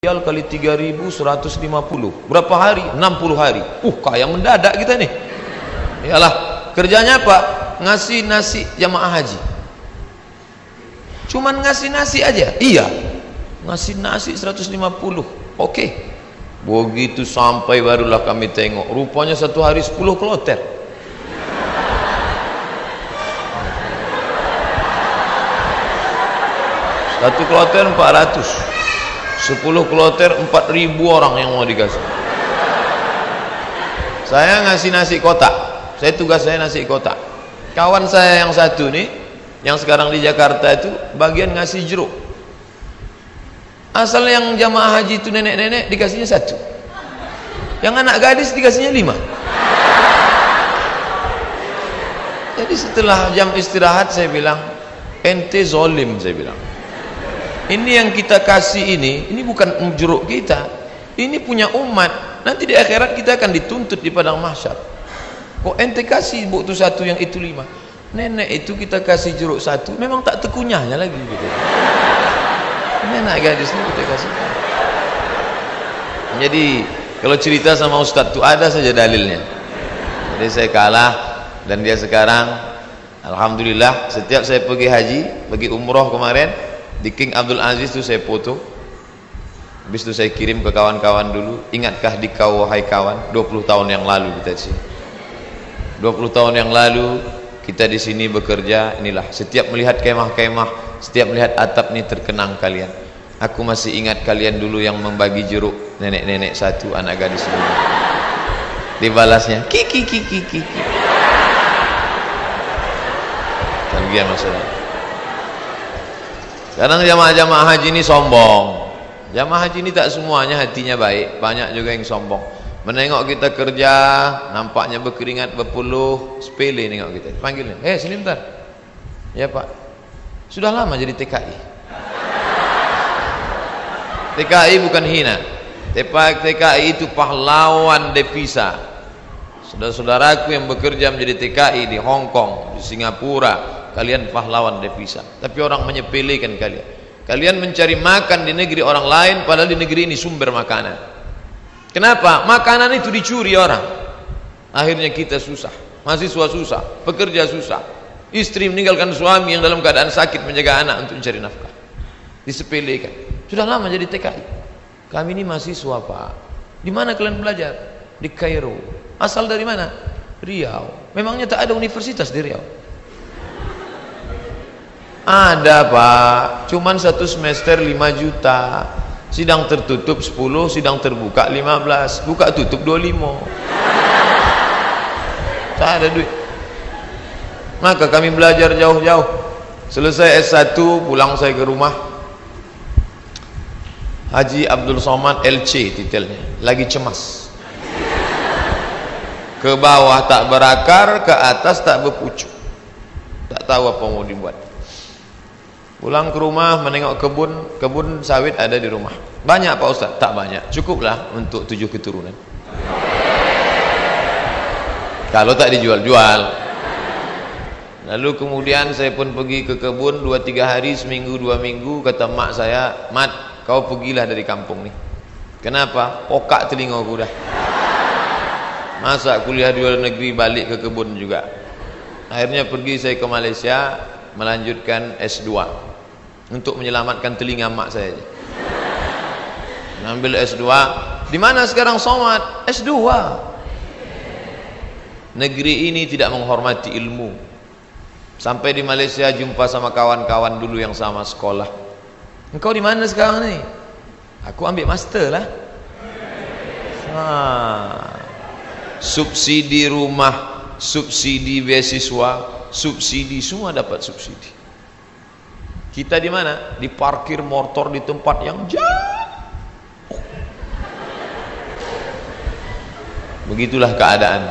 Riyal kali 3.150 berapa hari? 60 hari. Kaya mendadak kita nih. Iyalah, kerjanya apa? Ngasih nasi jamaah haji. Cuman ngasih nasi aja. Iya, ngasih nasi 150. Oke. Begitu sampai barulah kami tengok, rupanya satu hari 10 kloter. Satu kloter 400, 10 kloter 4.000 orang yang mau dikasih. Saya ngasih nasi kotak. Tugas saya nasi kotak. Kawan saya yang satu nih, yang sekarang di Jakarta itu bagian ngasih jeruk. Asal yang jamaah haji itu nenek-nenek dikasihnya 1, yang anak gadis dikasihnya 5. Jadi setelah jam istirahat saya bilang, ente zolim, saya bilang. Ini yang kita kasih ini bukan jeruk kita, ini punya umat. Nanti di akhirat kita akan dituntut di padang mahsyar. Kok ente kasih buktu 1 yang itu 5? Nenek itu kita kasih jeruk 1, memang tak tekunyahnya lagi gitu. Ini anak gadis ini kita kasih. Jadi kalau cerita sama Ustadz itu ada saja dalilnya. Jadi saya kalah dan dia sekarang, alhamdulillah, setiap saya pergi haji, pergi umroh kemarin di King Abdul Aziz itu saya foto. Habis itu saya kirim ke kawan-kawan dulu. Ingatkah di kau wahai kawan, 20 tahun yang lalu kita di sini. 20 tahun yang lalu kita di sini bekerja. Inilah, setiap melihat kemah-kemah, setiap melihat atap ini terkenang kalian. Aku masih ingat kalian dulu yang membagi jeruk, nenek-nenek 1, anak gadis 5. Dibalasnya kiki. Kan masalah. Sekarang jamaah-jamaah haji ini sombong. Jamaah haji ini tak semuanya hatinya baik, banyak juga yang sombong. Menengok kita kerja, nampaknya berkeringat, berpeluh, sepele nengok kita. Panggilnya, sini bentar. Ya Pak, sudah lama jadi TKI. TKI bukan hina. TKI itu pahlawan devisa. Saudara-saudaraku yang bekerja menjadi TKI di Hong Kong, di Singapura, kalian pahlawan devisa. Tapi orang menyepelekan kalian. Kalian mencari makan di negeri orang lain, padahal di negeri ini sumber makanan. Kenapa? Makanan itu dicuri orang. Akhirnya kita susah, mahasiswa susah, pekerja susah, istri meninggalkan suami yang dalam keadaan sakit menjaga anak untuk mencari nafkah. Disepelekan. Sudah lama jadi TKI. Kami ini mahasiswa Pak. Di mana kalian belajar? Di Kairo. Asal dari mana? Riau. Memangnya tak ada universitas di Riau? Ada Pak, cuman 1 semester 5 juta. Sidang tertutup 10, sidang terbuka 15, buka tutup 25. Tak ada duit. Maka kami belajar jauh-jauh. Selesai S1 pulang saya ke rumah. Haji Abdul Somad LC titelnya, lagi cemas. Ke bawah tak berakar, ke atas tak berpucuk. Tak tahu apa mau dibuat. Pulang ke rumah menengok kebun sawit ada di rumah. Banyak Pak Ustaz? Tak banyak, cukuplah untuk 7 keturunan. Kalau tak dijual-jual. Lalu kemudian saya pun pergi ke kebun 2-3 hari, seminggu 2 minggu. Kata mak saya, Mat, kau pergilah dari kampung nih. Kenapa? Pokak telingaku dah. Masa kuliah di luar negeri balik ke kebun juga. Akhirnya pergi saya ke Malaysia melanjutkan S2 untuk menyelamatkan telinga mak saya. Ngambil S2. Di mana sekarang Somad? S2. Negeri ini tidak menghormati ilmu. Sampai di Malaysia jumpa sama kawan-kawan dulu yang sama sekolah. Engkau di mana sekarang nih? Aku ambil master lah. Subsidi rumah, subsidi beasiswa, subsidi, semua dapat subsidi. Kita di mana? Di parkir motor di tempat yang jauh. Begitulah keadaan.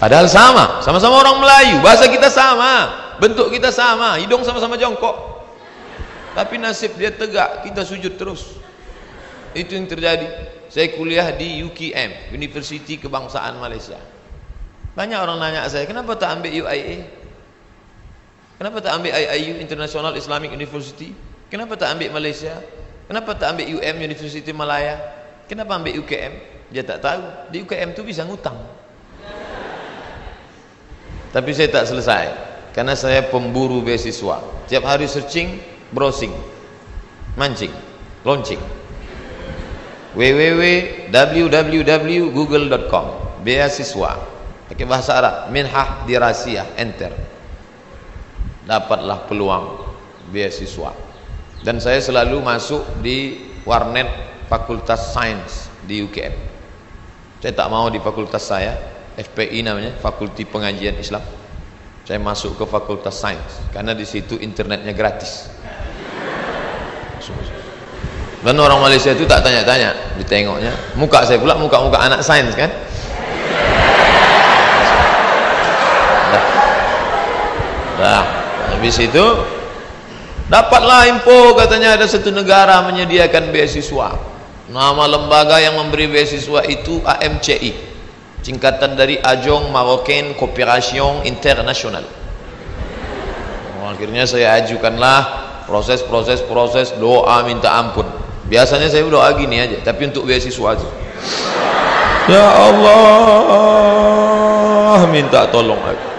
Padahal sama-sama orang Melayu, bahasa kita sama, bentuk kita sama, hidung sama-sama jongkok. Tapi nasib dia tegak, kita sujud terus. Itu yang terjadi. Saya kuliah di UKM, Universiti Kebangsaan Malaysia. Banyak orang nanya saya, kenapa tak ambil UIA? Kenapa tak ambil IIU, International Islamic University? Kenapa tak ambil Malaysia? Kenapa tak ambil UM, University Malaya? Kenapa ambil UKM? Dia tak tahu. Di UKM tu bisa ngutang. Tapi saya tak selesai, karena saya pemburu beasiswa. Tiap hari searching, browsing, mancing, launching. www.google.com beasiswa pakai bahasa Arab, minhah dirasiyah, enter, dapatlah peluang beasiswa. Dan saya selalu masuk di warnet Fakultas Sains di UKM. Saya tak mau di fakultas saya, FPI namanya, Fakulti Pengajian Islam. Saya masuk ke Fakultas Sains karena di situ internetnya gratis. Dan orang Malaysia itu tak tanya-tanya, ditengoknya muka saya pula, muka-muka anak sains kan. Dah, habis itu dapatlah info, katanya ada satu negara menyediakan beasiswa. Nama lembaga yang memberi beasiswa itu AMCI, singkatan dari Ajong Marocain Coopération International. Akhirnya saya ajukanlah proses doa minta ampun. Biasanya saya doa gini aja, tapi untuk beasiswa aja. Ya Allah, minta tolong aku.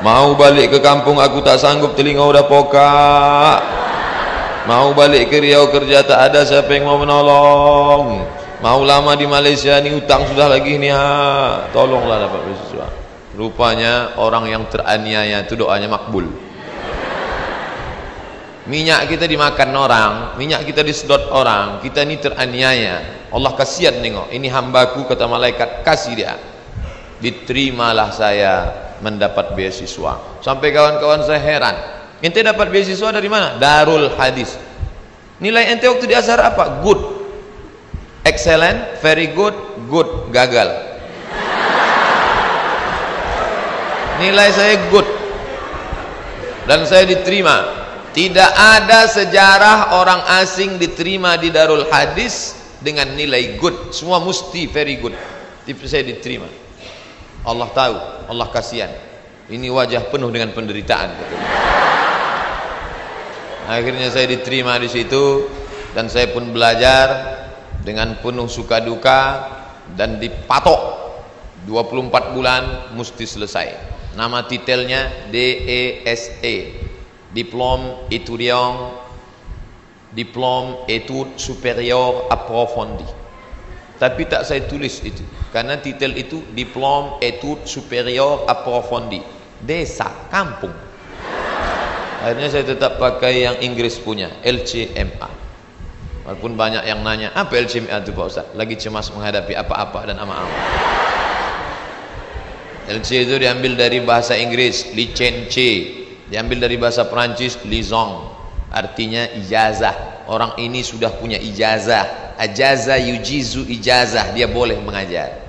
Mau balik ke kampung aku tak sanggup, telinga udah pokak. Mau balik ke Riau kerja tak ada siapa yang mau menolong. Mau lama di Malaysia ni utang sudah lagi ni, tolonglah dapat beasiswa. Rupanya orang yang teraniaya itu doanya makbul. Minyak kita dimakan orang, minyak kita disedot orang, kita ni teraniaya. Allah kasihan nengok, ini hambaku, kata malaikat, kasih dia. Diterimalah saya mendapat beasiswa. Sampai kawan-kawan saya heran, ente dapat beasiswa dari mana? Darul Hadis. Nilai ente waktu di Azhar apa? Good, excellent, very good, good, gagal. Nilai saya good, dan saya diterima. Tidak ada sejarah orang asing diterima di Darul Hadis dengan nilai good, semua mesti very good. Tapi saya diterima. Allah tahu, Allah kasihan. Ini wajah penuh dengan penderitaan. Akhirnya saya diterima di situ, dan saya pun belajar dengan penuh suka duka, dan dipatok 24 bulan mesti selesai. Nama titelnya DESE, Diplôme étudiant, Diplôme études supérieures approfondies. Tapi tak saya tulis itu, karena titel itu Diplôme études supérieures approfondies, desa, kampung. Akhirnya saya tetap pakai yang Inggris punya, LCMA. Walaupun banyak yang nanya, apa LCMA itu Pak Ustaz? Lagi cemas menghadapi apa-apa dan ama-ama. LC itu diambil dari bahasa Inggris, licence. Diambil dari bahasa Perancis, liaison, artinya ijazah. Orang ini sudah punya ijazah, ajaza yujizu ijazah, dia boleh mengajar.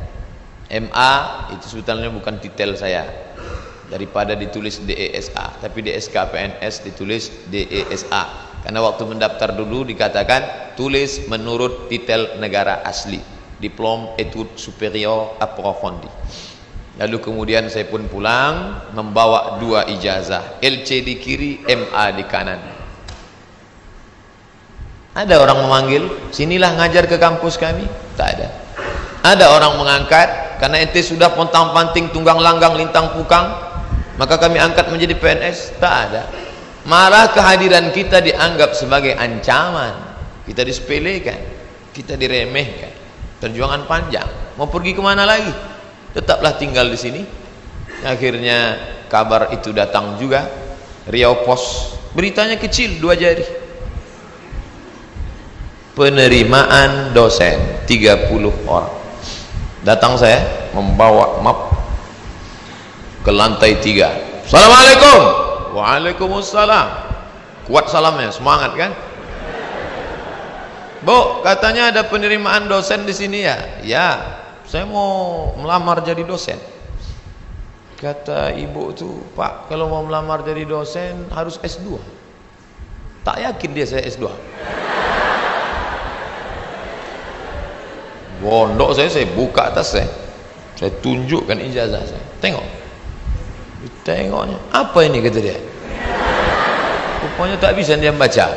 MA itu sebetulnya bukan titel saya, daripada ditulis DESA, tapi DSK PNS ditulis DESA, karena waktu mendaftar dulu dikatakan tulis menurut titel negara asli, Diplôme études supérieures approfondies. Lalu kemudian saya pun pulang membawa 2 ijazah, LC di kiri, MA di kanan. Ada orang memanggil, sinilah ngajar ke kampus kami? Tak ada. Ada orang mengangkat, karena ente sudah pontang-panting, tunggang langgang, lintang pukang, maka kami angkat menjadi PNS? Tak ada. Malah kehadiran kita dianggap sebagai ancaman, kita disepelekan, kita diremehkan. Perjuangan panjang, mau pergi kemana lagi? Tetaplah tinggal di sini. Akhirnya kabar itu datang juga, Riau Pos, beritanya kecil 2 jari, penerimaan dosen 30 orang. Datang saya membawa map ke lantai 3. Assalamualaikum. Waalaikumsalam. Kuat salamnya, semangat kan? Bu, katanya ada penerimaan dosen di sini ya? Ya, saya mau melamar jadi dosen. Kata ibu tuh, Pak, kalau mau melamar jadi dosen harus S2. Tak yakin dia saya S2. Gondok saya buka atas saya tunjukkan ijazah saya. Tengok. Tengoknya, apa ini kata dia? Rupanya tak bisa dia baca.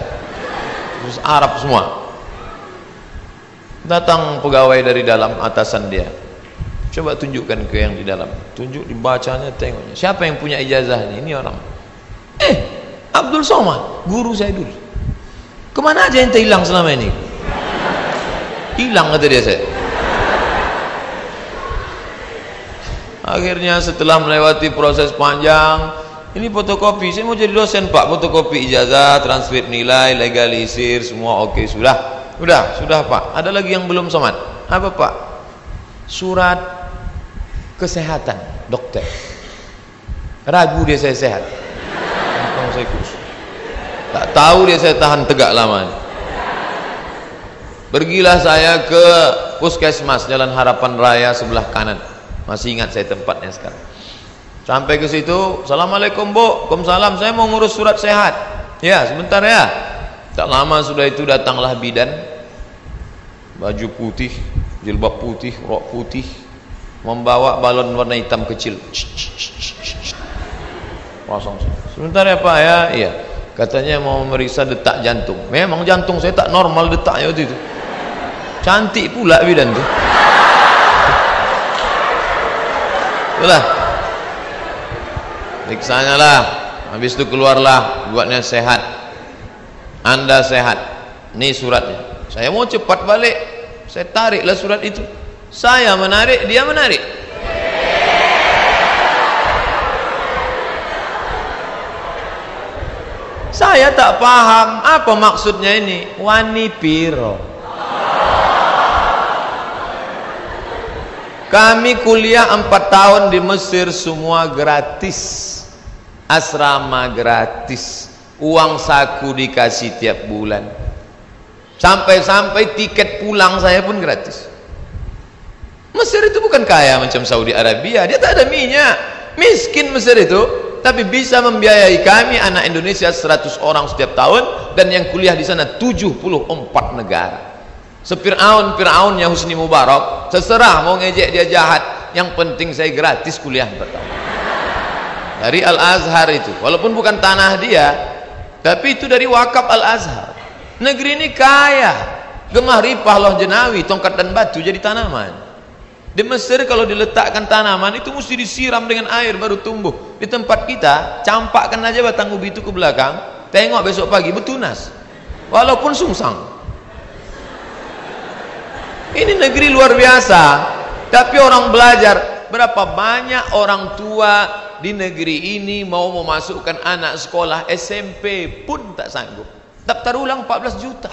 khusus Arab semua. Datang pegawai dari dalam, atasan dia, coba tunjukkan ke yang di dalam. Tunjuk, dibacanya, tengoknya. Siapa yang punya ijazah ini? Ini orang. Abdul Somad, guru saya dulu. Kemana aja ente hilang selama ini? Hilang, kata dia saya. Akhirnya setelah melewati proses panjang, ini fotokopi, saya mau jadi dosen pak, fotokopi ijazah, transkrip nilai, legalisir, semua oke, sudah pak. Ada lagi yang belum Somad. Apa pak? Surat kesehatan dokter. Ragu dia saya sehat. Saya kurus. Tak tahu dia saya tahan tegak lama. Pergilah saya ke puskesmas Jalan Harapan Raya sebelah kanan. Masih ingat saya tempatnya sekarang. Sampai ke situ, assalamualaikum bu, waalaikumsalam, saya mau ngurus surat sehat. Ya sebentar ya. Tak lama sudah itu datanglah bidan, baju putih, jilbab putih, rok putih, membawa balon warna hitam kecil. Pasang. Sebentar ya pak ya. Iya. Katanya mau memeriksa detak jantung. Memang jantung saya tak normal detaknya waktu itu. Cantik pula bidan tuh. Itulah. Periksanya lah. Habis itu keluarlah, buatnya sehat. Anda sehat. Ini suratnya. Saya mau cepat balik. Saya tariklah surat itu. Saya menarik, dia menarik. Saya tak paham apa maksudnya ini. Wani piro. Kami kuliah 4 tahun di Mesir, semua gratis. Asrama gratis. Uang saku dikasih tiap bulan. Sampai-sampai tiket pulang saya pun gratis. Mesir itu bukan kaya macam Saudi Arabia. Dia tak ada minyak. Miskin Mesir itu. Tapi bisa membiayai kami anak Indonesia 100 orang setiap tahun, dan yang kuliah di sana 74 negara. Fir'aunnya Husni Mubarak, terserah mau ngejek dia jahat, yang penting saya gratis kuliah 4 tahun. Dari Al-Azhar itu, walaupun bukan tanah dia, tapi itu dari wakaf Al-Azhar. Negeri ini kaya, gemah ripah loh jenawi, tongkat dan batu jadi tanaman. Di Mesir kalau diletakkan tanaman itu mesti disiram dengan air baru tumbuh. Di tempat kita campakkan aja batang ubi itu ke belakang, tengok besok pagi bertunas walaupun sungsang. Ini negeri luar biasa, tapi orang belajar. Berapa banyak orang tua di negeri ini mau memasukkan anak sekolah SMP pun tak sanggup. Daftar ulang 14 juta.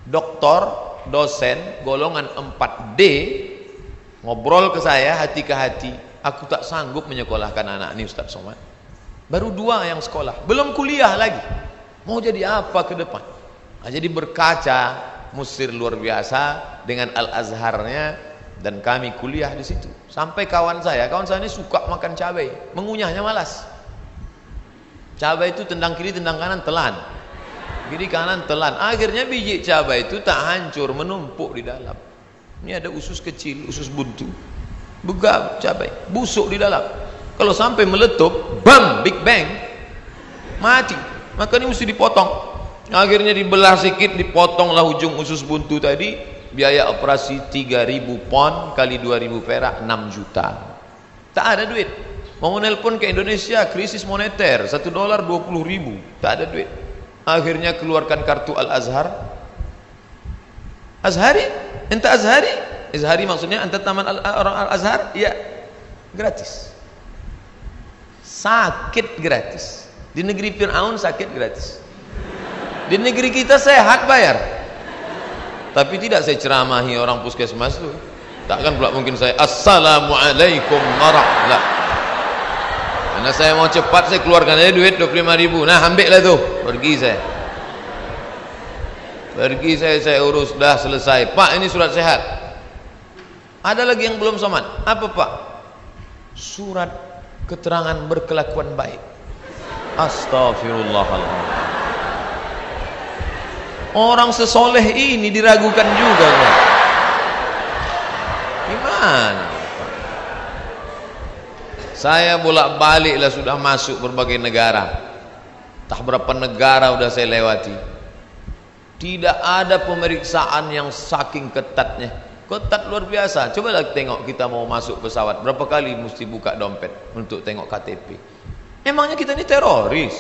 Doktor, dosen golongan 4D ngobrol ke saya hati ke hati, aku tak sanggup menyekolahkan anak ini Ustaz Somad. Baru 2 yang sekolah, belum kuliah lagi, mau jadi apa ke depan. Nah, jadi berkaca Mesir luar biasa dengan Al-Azharnya, dan kami kuliah di situ. Sampai kawan saya ini suka makan cabai, mengunyahnya malas. Cabai itu tendang kiri tendang kanan telan, kiri kanan telan. Akhirnya biji cabai itu tak hancur, menumpuk di dalam. Ini ada usus kecil, usus buntu, begah cabai, busuk di dalam. Kalau sampai meletup, bam, big bang, mati. Maka ini mesti dipotong. Akhirnya dibelah sedikit, dipotonglah ujung usus buntu tadi. Biaya operasi 3.000 pon kali 2.000 perak, 6 juta. Tak ada duit. Mau nelpon ke Indonesia, krisis moneter, $1 20.000, tak ada duit. Akhirnya keluarkan kartu Al-Azhar. Azhari? Ente Azhari? Azhari maksudnya ente taman orang Al-Azhar? Ya, gratis. Sakit gratis. Di negeri Fir'aun sakit gratis. Di negeri kita sehat bayar. Tapi tidak saya ceramahi orang puskesmas itu. Takkan pula mungkin saya Assalamualaikum warahmatullahi. Karena saya mau cepat, saya keluarkan aja duit 25.000. Nah, ambillah tuh. Pergi saya. Pergi saya urus, dah selesai. Pak, ini surat sehat. Ada lagi yang belum Somad. Apa pak? Surat keterangan berkelakuan baik. Astagfirullahaladzim. Orang sesoleh ini diragukan juga kan? Gimana? Saya bolak-balik lah sudah masuk berbagai negara. Tak berapa negara sudah saya lewati. Tidak ada pemeriksaan yang saking ketatnya. Ketat luar biasa. Cobalah tengok kita mau masuk pesawat, berapa kali mesti buka dompet untuk tengok KTP. Emangnya kita ini teroris?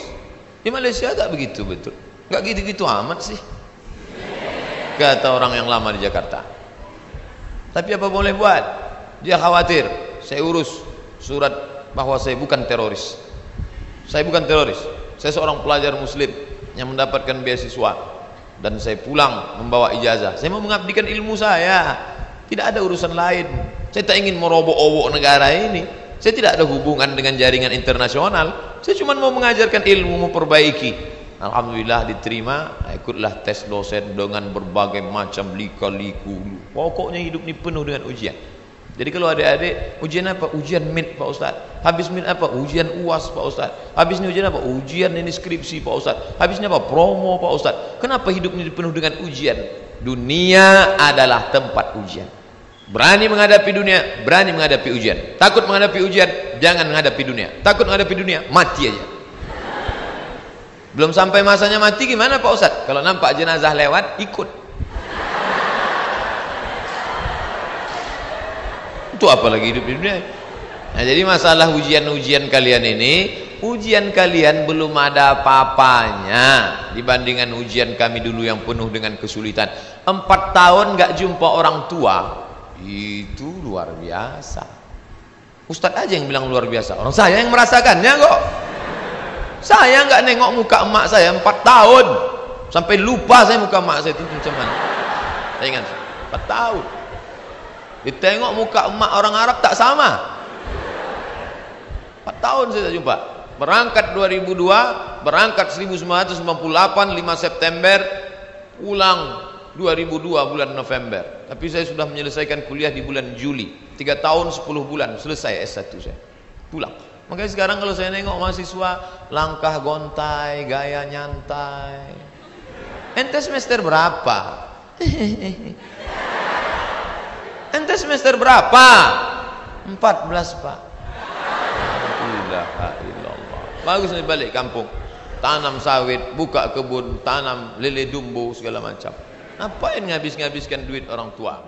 Di Malaysia gak begitu betul. Gak gitu-gitu amat sih, kata orang yang lama di Jakarta. Tapi apa boleh buat? Dia khawatir. Saya urus surat bahwa saya bukan teroris. Saya bukan teroris. Saya seorang pelajar muslim yang mendapatkan beasiswa. Dan saya pulang membawa ijazah. Saya mau mengabdikan ilmu saya. Tidak ada urusan lain. Saya tak ingin merobok-obok negara ini. Saya tidak ada hubungan dengan jaringan internasional. Saya cuma mau mengajarkan ilmu, memperbaiki. Alhamdulillah diterima. Ikutlah tes dosen dengan berbagai macam lika-liku. Pokoknya hidup ini penuh dengan ujian. Jadi kalau adik-adik, ujian apa? Ujian MIT Pak Ustaz. Habis MIT apa? Ujian UAS Pak Ustaz. Habis ini ujian apa? Ujian ini skripsi Pak Ustaz. Habisnya apa? Promo Pak Ustaz. Kenapa hidup ini penuh dengan ujian? Dunia adalah tempat ujian. Berani menghadapi dunia, berani menghadapi ujian. Takut menghadapi ujian, jangan menghadapi dunia. Takut menghadapi dunia, mati aja. Belum sampai masanya mati gimana Pak Ustaz? Kalau nampak jenazah lewat, ikut. Itu apalagi hidup di dunia. Nah, jadi masalah ujian-ujian kalian ini, ujian kalian belum ada apa-apanya dibandingkan ujian kami dulu yang penuh dengan kesulitan. 4 tahun gak jumpa orang tua, itu luar biasa. Ustadz aja yang bilang luar biasa, orang saya yang merasakannya kok. Saya nggak nengok muka emak saya 4 tahun, sampai lupa saya muka emak saya itu macam mana. Saya ingat 4 tahun. Ditengok muka emak orang Arab tak sama. 4 tahun saya tak jumpa. Berangkat 2002, berangkat 1998 5 September, pulang 2002 bulan November. Tapi saya sudah menyelesaikan kuliah di bulan Juli. 3 tahun 10 bulan selesai S1 saya. Pulang. Makanya sekarang kalau saya nengok mahasiswa, langkah gontai, gaya nyantai. Ente semester berapa? Ente semester berapa? 14 Pak. La ilallah. Bagus nih balik kampung. Tanam sawit, buka kebun, tanam lele dumbo segala macam. Ngapain ngabis-ngabiskan duit orang tua?